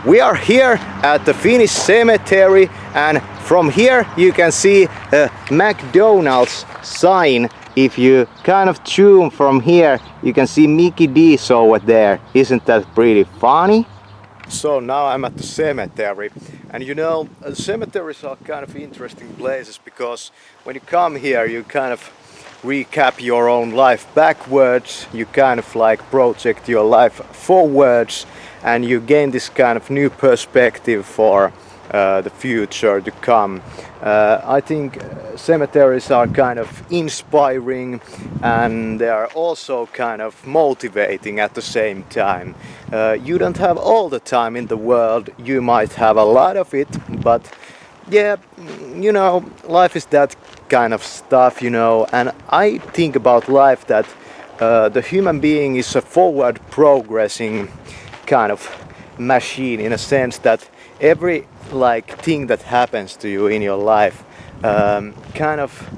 We are here at the Finnish cemetery, and from here you can see a McDonald's sign. If you kind of zoom from here, you can see Mickey D's over there. Isn't that pretty funny? So now I'm at the cemetery, and you know, cemeteries are kind of interesting places because when you come here you kind of recap your own life backwards, you kind of like project your life forwards, and you gain this kind of new perspective for the future to come. I think cemeteries are kind of inspiring, and they are also kind of motivating at the same time. You don't have all the time in the world, you might have a lot of it, but yeah, you know, life is that kind of stuff, you know, and I think about life that the human being is a forward progressing kind of machine, in a sense that every like thing that happens to you in your life kind of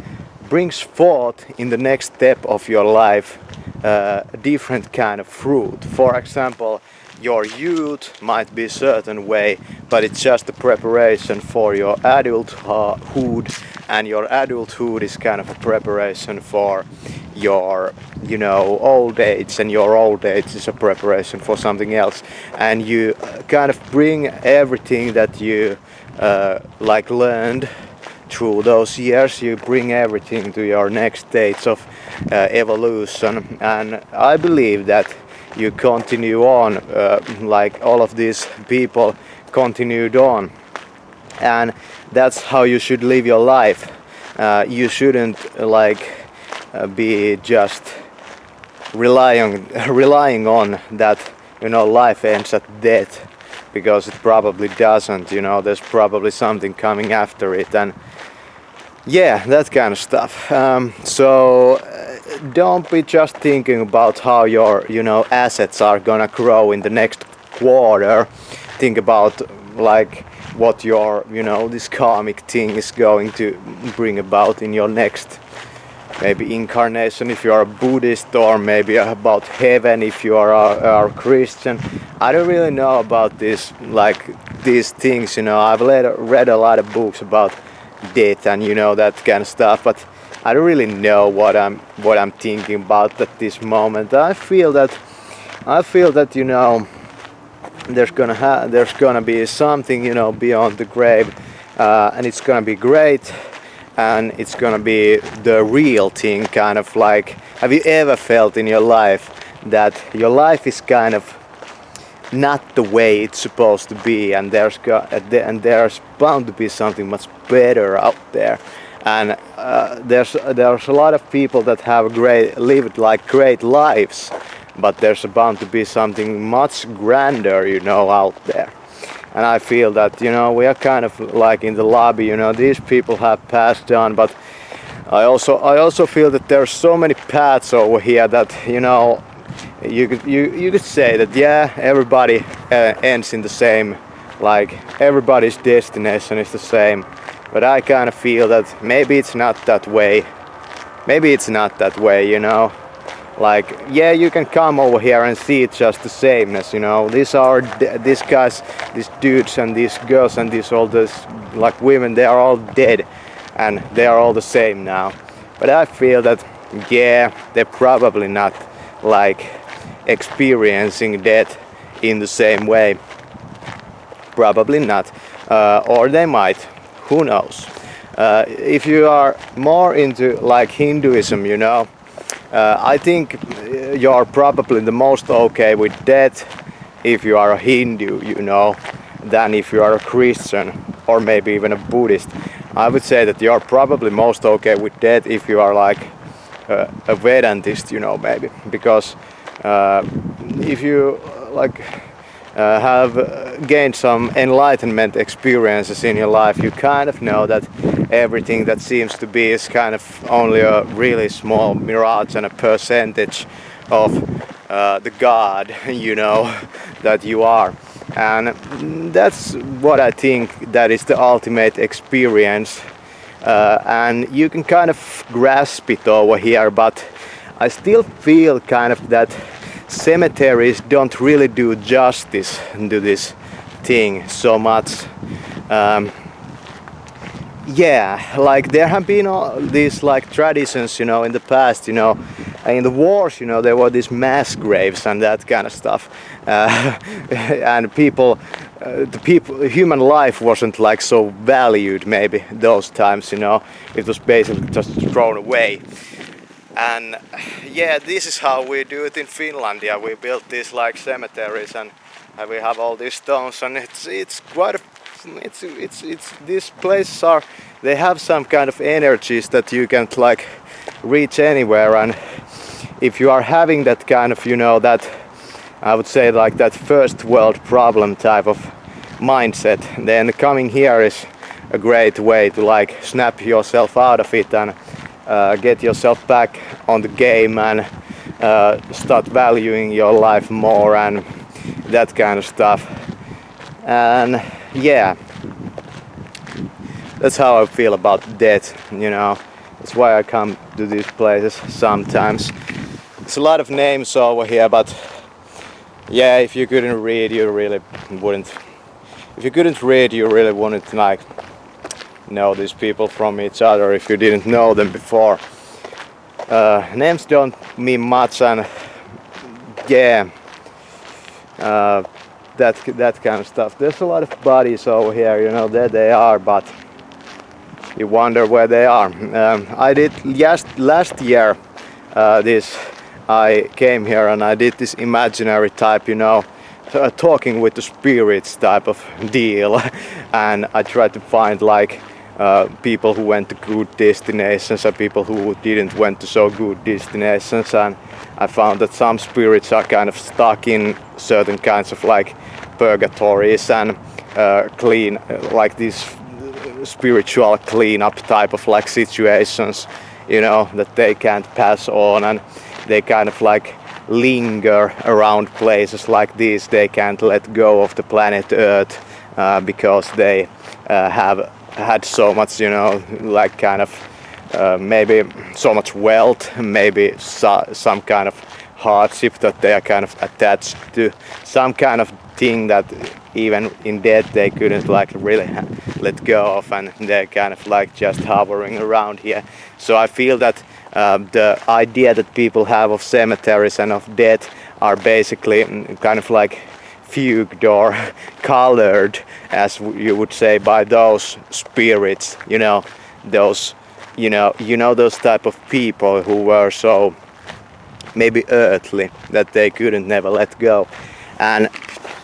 brings forth in the next step of your life a different kind of fruit. For example, your youth might be a certain way, but it's just a preparation for your adulthood, and your adulthood is kind of a preparation for your, you know, old age, and your old age is a preparation for something else, and you kind of bring everything that you like learned through those years, you bring everything to your next stage of evolution. And I believe that you continue on like all of these people continued on, and that's how you should live your life. You shouldn't like be just relying on that, you know, life ends at death, because it probably doesn't. You know, there's probably something coming after it, and yeah, that kind of stuff. So don't be just thinking about how your, you know, assets are gonna grow in the next quarter. Think about like what your, you know, this karmic thing is going to bring about in your next maybe incarnation if you are a Buddhist, or maybe about heaven if you are a Christian. I don't really know about this, like these things, you know. I've read a lot of books about death and, you know, that kind of stuff, but I don't really know what I'm thinking about at this moment. I feel that you know, there's gonna be something, you know, beyond the grave, and it's gonna be great, and it's gonna be the real thing, kind of like, have you ever felt in your life that your life is kind of not the way it's supposed to be, and there's bound to be something much better out there, and there's a lot of people that have lived like great lives, but there's bound to be something much grander, you know, out there. And I feel that, you know, we are kind of like in the lobby, you know, these people have passed on, but I also feel that there's so many paths over here that, you know, you could say that, yeah, everybody ends in the same, like everybody's destination is the same, but I kind of feel that maybe it's not that way. Maybe it's not that way, you know. Like, yeah, you can come over here and see it's just the sameness, you know. These guys, these dudes and these girls and all this like women, they are all dead, and they are all the same now. But I feel that, yeah, they're probably not like experiencing death in the same way. Probably not, or they might. Who knows? If you are more into like Hinduism, you know, I think you're probably the most okay with death if you are a Hindu, you know, than if you are a Christian or maybe even a Buddhist. I would say that you're probably most okay with death if you are like a Vedantist, you know, maybe, because if you like have gained some enlightenment experiences in your life, you kind of know that everything that seems to be is kind of only a really small mirage and a percentage of the God, you know, that you are. And that's what I think that is the ultimate experience, and you can kind of grasp it over here, but I still feel kind of that cemeteries don't really do justice to this thing so much. Yeah, like there have been all these like traditions, you know, in the past, you know, in the wars, you know, there were these mass graves and that kind of stuff, and human life wasn't like so valued maybe those times, you know, it was basically just thrown away. And yeah, this is how we do it in Finland. Yeah, we built these like cemeteries and we have all these stones, and it's quite a these places are, they have some kind of energies that you can't like reach anywhere, and if you are having that kind of, you know, that I would say like that first world problem type of mindset, then coming here is a great way to like snap yourself out of it and get yourself back on the game and start valuing your life more and that kind of stuff. And yeah, that's how I feel about death, you know. That's why I come to these places sometimes. There's a lot of names over here, but yeah, if you couldn't read, you really wouldn't. If you couldn't read, you really wouldn't like know these people from each other if you didn't know them before. Names don't mean much, and yeah. That kind of stuff. There's a lot of bodies over here, you know, there they are, but you wonder where they are. I did last year I came here and I did this imaginary type, you know, talking with the spirits type of deal, and I tried to find like people who went to good destinations and people who didn't went to so good destinations, and I found that some spirits are kind of stuck in certain kinds of like purgatories and clean, like these spiritual cleanup type of like situations, you know, that they can't pass on, and they kind of like linger around places like this. They can't let go of the planet Earth because they have had so much, you know, like kind of maybe so much wealth, maybe some kind of hardship that they are kind of attached to, some kind of thing that even in death they couldn't like really let go of, and they're kind of like just hovering around here. So I feel that the idea that people have of cemeteries and of death are basically kind of like fugued or colored, as you would say, by those spirits, you know, those, you know those type of people who were so maybe earthly that they couldn't never let go. And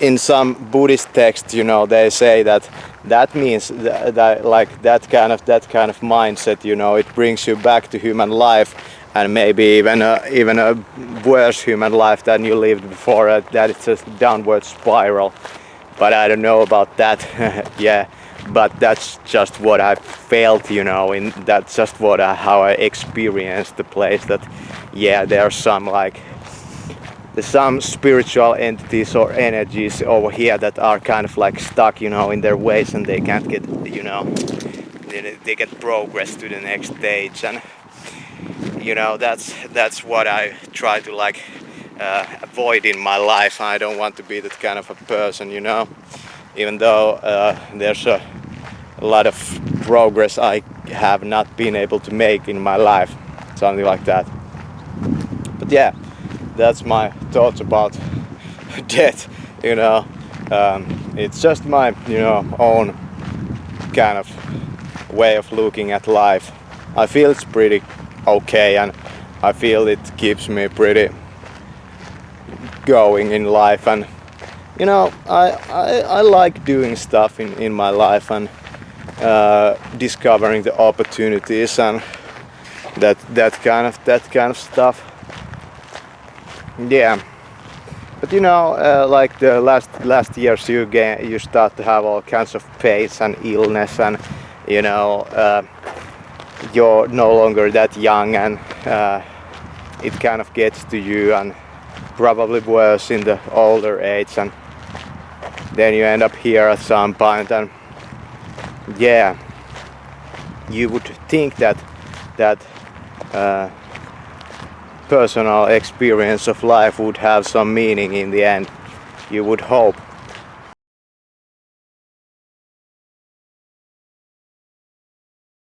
in some Buddhist texts, you know, they say that means that like that kind of mindset, you know, it brings you back to human life, and maybe even a worse human life than you lived before, that it's a downward spiral. But I don't know about that. Yeah, but that's just what I felt, you know, that's just how I experienced the place, that yeah, there's some spiritual entities or energies over here that are kind of like stuck, you know, in their ways, and they can't get, you know, they get progress to the next stage. And you know, that's what I try to like avoid in my life. I don't want to be that kind of a person, you know, even though there's a lot of progress I have not been able to make in my life, something like that. But yeah, that's my thoughts about death, you know. It's just my, you know, own kind of way of looking at life. I feel it's pretty okay, and I feel it keeps me pretty going in life, and you know, I like doing stuff in my life and discovering the opportunities and that kind of stuff. Yeah, but you know, like the last years, you start to have all kinds of pains and illness, and you know, you're no longer that young, and it kind of gets to you, and probably worse in the older age, and then you end up here at some point, and yeah, you would think that personal experience of life would have some meaning in the end. You would hope,